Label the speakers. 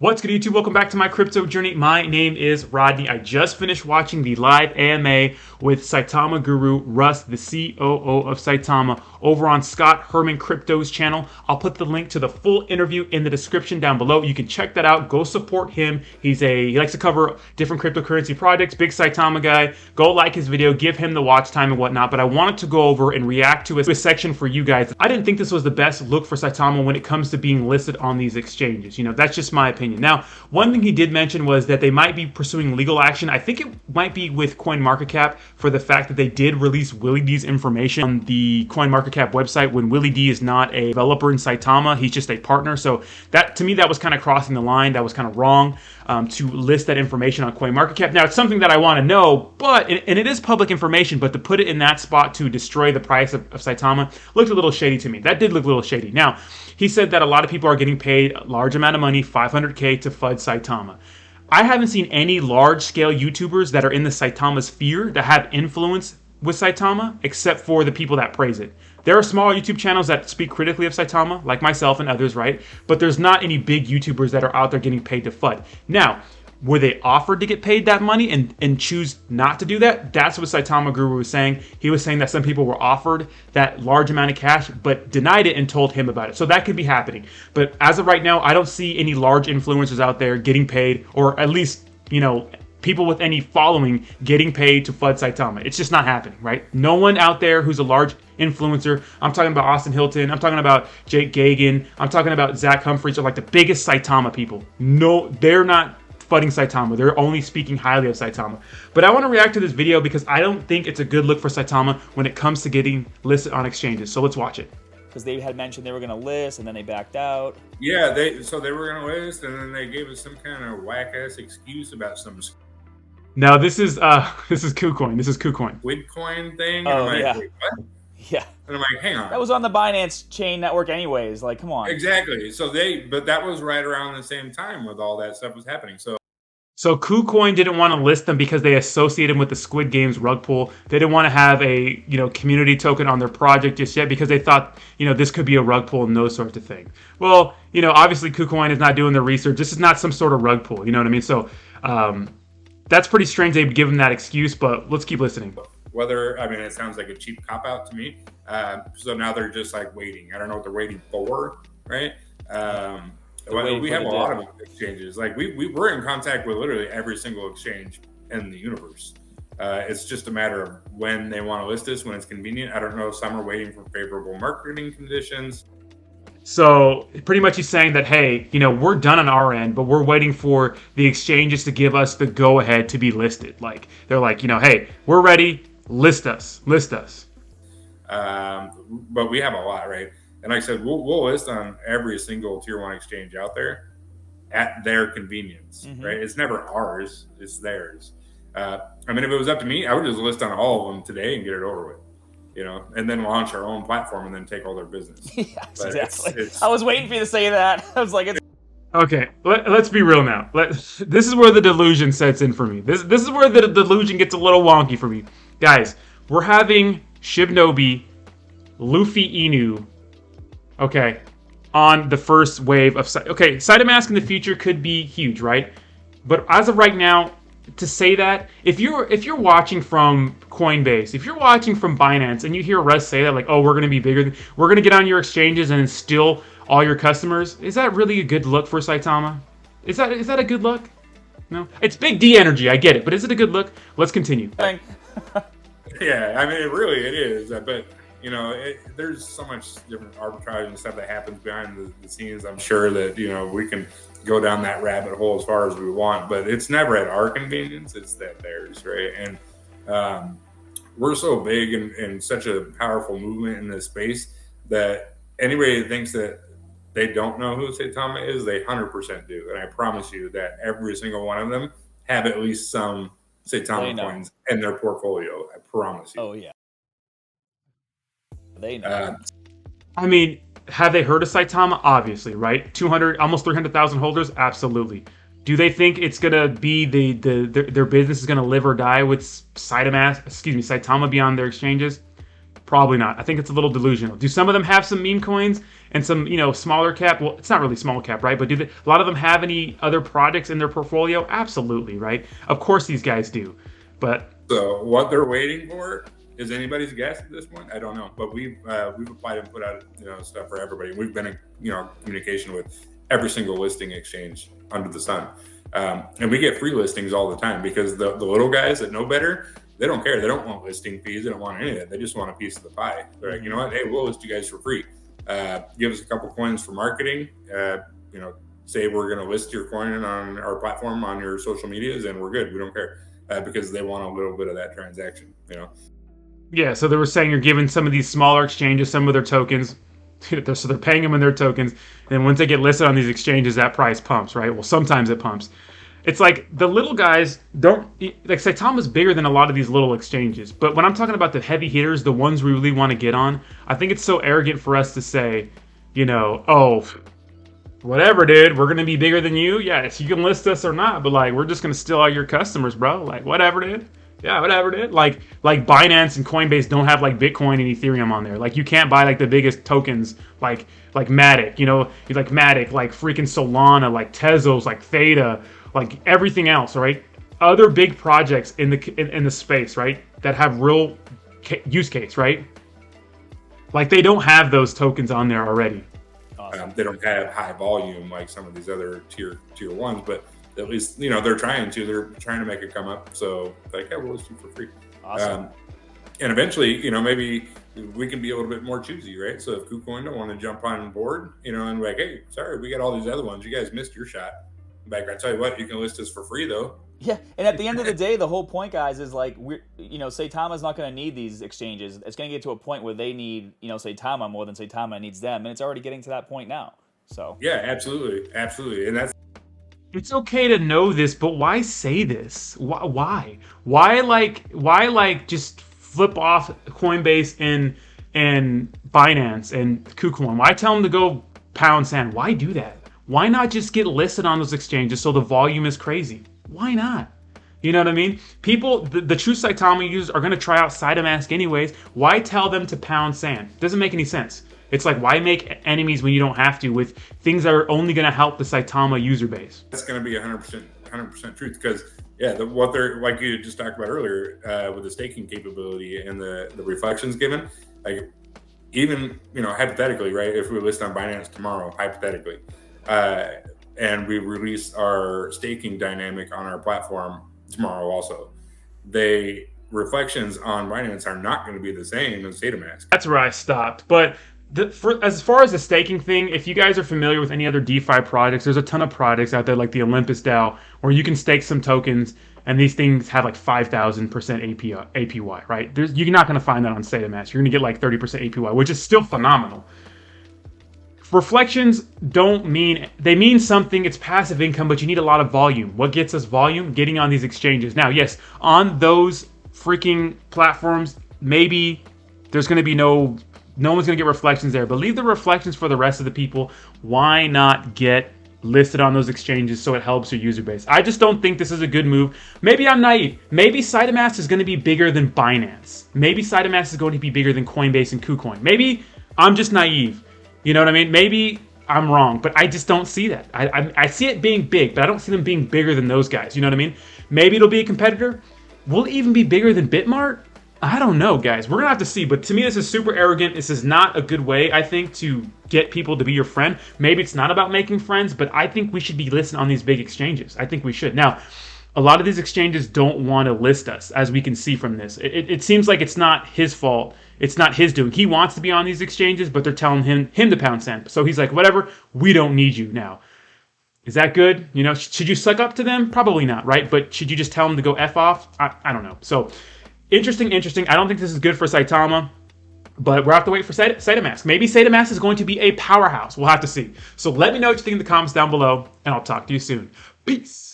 Speaker 1: What's good, YouTube? Welcome back to my crypto journey. My name is Rodney. I just finished watching the live AMA with Saitama guru Russ, the COO of Saitama, over on Scott Herman Crypto's channel. I'll put the link to the full interview in the description down below. You can check that out. Go support him. He likes to cover different cryptocurrency projects. Big Saitama guy. Go like his video. Give him the watch time and whatnot. But I wanted to go over and react to a section for you guys. I didn't think this was the best look for Saitama when it comes to being listed on these exchanges. You know, that's just my opinion. Now, one thing he did mention was that they might be pursuing legal action. I think it might be with CoinMarketCap for the fact that they did release Willie D's information on the CoinMarketCap website when Willie D is not a developer in Saitama. He's just a partner. So that, to me, that was kind of crossing the line. That was kind of wrong to list that information on CoinMarketCap. Now, it's something that I want to know, but, and it is public information, but to put it in that spot to destroy the price of Saitama looked a little shady to me. That did look a little shady. Now, he said that a lot of people are getting paid a large amount of money, $500K, to FUD Saitama. I haven't seen any large-scale YouTubers that are in the Saitama sphere that have influence with Saitama, except for the people that praise it. There are small YouTube channels that speak critically of Saitama, like myself and others, right? But there's not any big YouTubers that are out there getting paid to FUD. Now, were they offered to get paid that money and choose not to do that? That's what Saitama Guru was saying. He was saying that some people were offered that large amount of cash, but denied it and told him about it. So that could be happening. But as of right now, I don't see any large influencers out there getting paid, or at least, you know, people with any following getting paid to FUD Saitama. It's just not happening, right? No one out there who's a large influencer. I'm talking about Austin Hilton. I'm talking about Jake Gagan. I'm talking about Zach Humphreys, are like the biggest Saitama people. No, they're not FUDding Saitama. They're only speaking highly of Saitama. But I want to react to this video because I don't think it's a good look for Saitama when it comes to getting listed on exchanges. So let's watch it.
Speaker 2: Because they had mentioned they were going to list and then they backed out.
Speaker 3: Yeah, they were going to list and then they gave us some kind of whack-ass excuse about some
Speaker 1: Now this is KuCoin. This is KuCoin.
Speaker 3: Bitcoin thing.
Speaker 2: Oh,
Speaker 3: and I'm
Speaker 2: yeah.
Speaker 3: like, wait, what?
Speaker 2: Yeah.
Speaker 3: And I'm like, hang on.
Speaker 2: That was on the Binance chain network anyways. Like, come on.
Speaker 3: Exactly. But that was right around the same time with all that stuff was happening.
Speaker 1: So KuCoin didn't want to list them because they associate them with the Squid Games rug pull. They didn't want to have a, you know, community token on their project just yet because they thought, you know, this could be a rug pull and those sorts of things. Well, you know, obviously KuCoin is not doing the research. This is not some sort of rug pull. You know what I mean? So that's pretty strange they'd give them that excuse, but let's keep listening.
Speaker 3: It sounds like a cheap cop-out to me. So now they're just like waiting. I don't know what they're waiting for, right? We have a lot of exchanges. Like we're in contact with literally every single exchange in the universe. It's just a matter of when they want to list us, when it's convenient. I don't know. Some are waiting for favorable marketing conditions.
Speaker 1: So pretty much he's saying that, hey, you know, we're done on our end, but we're waiting for the exchanges to give us the go ahead to be listed. Like they're like, you know, hey, we're ready. List us.
Speaker 3: But we have a lot, right? And like I said, we'll list on every single tier 1 exchange out there at their convenience, right? It's never ours, it's theirs. If it was up to me, I would just list on all of them today and get it over with, you know, and then launch our own platform and then take all their business.
Speaker 2: Yes, exactly. I was waiting for you to say that. I was like,
Speaker 1: okay, let's be real now. This is where the delusion sets in for me. This is where the delusion gets a little wonky for me. Guys, we're having Shibnobi, Luffy Inu, okay, on the first wave of Saitama in the future could be huge, right? But as of right now, to say that, if you're watching from Coinbase, if you're watching from Binance, and you hear Russ say that, like, oh, we're gonna be bigger, we're gonna get on your exchanges and steal all your customers, is that really a good look for Saitama? Is that a good look? No, it's big D energy, I get it, but is it a good look? Let's continue.
Speaker 3: Yeah, it is, but. You know, there's so much different arbitrage and stuff that happens behind the scenes. I'm sure that, you know, we can go down that rabbit hole as far as we want, but it's never at our convenience. It's that theirs, right? And we're so big and such a powerful movement in this space that anybody that thinks that they don't know who Saitama is, they 100% do. And I promise you that every single one of them have at least some Saitama coins in their portfolio. I promise you.
Speaker 2: Oh, yeah. They know.
Speaker 1: Have they heard of Saitama? Obviously, right? 200, almost 300,000 holders? Absolutely. Do they think it's gonna be their business is gonna live or die with Saitama beyond their exchanges? Probably not. I think it's a little delusional. Do some of them have some meme coins? and some, smaller cap. Well, it's not really small cap, right? But a lot of them have any other projects in their portfolio? Absolutely, right? Of course these guys do. But
Speaker 3: so what they're waiting for is anybody's guess at this point. I don't know, but we've applied and put out stuff for everybody. We've been in communication with every single listing exchange under the sun, and we get free listings all the time because the little guys that know better, they don't care. They don't want listing fees. They don't want any of that. They just want a piece of the pie. They're like, you know what? Hey, we'll list you guys for free. Give us a couple coins for marketing. Say we're going to list your coin on our platform on your social medias, and we're good. We don't care because they want a little bit of that transaction.
Speaker 1: Yeah. So they were saying you're giving some of these smaller exchanges some of their tokens. So they're paying them in their tokens. And then once they get listed on these exchanges, that price pumps, right? Well, sometimes it pumps. It's like the little guys don't, like Saitama's bigger than a lot of these little exchanges. But when I'm talking about the heavy hitters, the ones we really want to get on, I think it's so arrogant for us to say, oh, whatever, dude, we're going to be bigger than you. Yes, you can list us or not, but like, we're just going to steal all your customers, bro. Like, whatever, dude. Yeah, whatever, dude. Like Binance and Coinbase don't have like Bitcoin and Ethereum on there. Like you can't buy like the biggest tokens like Matic, like Matic, like freaking Solana, like Tezos, like Theta, like everything else, right? Other big projects in the space, right? That have real use case, right? Like they don't have those tokens on there already.
Speaker 3: They don't have high volume like some of these other tier ones, but at least they're trying to make it come up. So like, yeah, we'll list you for free.
Speaker 2: Awesome.
Speaker 3: And eventually, maybe we can be a little bit more choosy, right? So if KuCoin don't want to jump on board, and like, hey, sorry, we got all these other ones. You guys missed your shot. Back, I tell you what, you can list us for free though.
Speaker 2: Yeah, and at the end of the day, the whole point, guys, is like Saitama's not going to need these exchanges. It's going to get to a point where they need Saitama more than Saitama needs them, and it's already getting to that point now. So
Speaker 3: yeah, absolutely, and that's.
Speaker 1: It's okay to know this, but why say this? Why like just flip off Coinbase and Binance and KuCoin? Why tell them to go pound sand? Why do that? Why not just get listed on those exchanges so the volume is crazy? Why not? You know what I mean? People, the true Saitama users are going to try out Saitamask anyways. Why tell them to pound sand? Doesn't make any sense. It's like, why make enemies when you don't have to with things that are only going to help the Saitama user base?
Speaker 3: That's going to be 100% truth because, yeah, what they're, like you just talked about earlier, with the staking capability and the reflections given, like even, hypothetically, right, if we list on Binance tomorrow, hypothetically, and we release our staking dynamic on our platform tomorrow also, reflections on Binance are not going to be the same as Saitamask.
Speaker 1: That's where I stopped. But as far as the staking thing, if you guys are familiar with any other DeFi projects, there's a ton of projects out there like the Olympus DAO where you can stake some tokens and these things have like 5,000% APY, right? You're not going to find that on Saitamask. You're going to get like 30% APY, which is still phenomenal. Reflections they mean something. It's passive income, but you need a lot of volume. What gets us volume? Getting on these exchanges. Now, yes, on those freaking platforms, maybe there's going to be no one's going to get reflections there, but leave the reflections for the rest of the people. Why not get listed on those exchanges so it helps your user base? I just don't think this is a good move. Maybe I'm naive. Maybe Saitamask is going to be bigger than Binance. Maybe Saitamask is going to be bigger than Coinbase and KuCoin. Maybe I'm just naive. You know what I mean? Maybe I'm wrong, but I just don't see that. I see it being big, but I don't see them being bigger than those guys. You know what I mean? Maybe it'll be a competitor. Will it even be bigger than Bitmart? I don't know, guys. We're going to have to see. But to me, this is super arrogant. This is not a good way, I think, to get people to be your friend. Maybe it's not about making friends, but I think we should be listed on these big exchanges. I think we should. Now, a lot of these exchanges don't want to list us, as we can see from this. It seems like it's not his fault. It's not his doing. He wants to be on these exchanges, but they're telling him to pound sand. So he's like, whatever, we don't need you now. Is that good? Should you suck up to them? Probably not, right? But should you just tell them to go F off? I don't know. So interesting. I don't think this is good for Saitama, but we'll have to wait for Saitamask. Maybe Saitamask is going to be a powerhouse. We'll have to see. So let me know what you think in the comments down below, and I'll talk to you soon. Peace.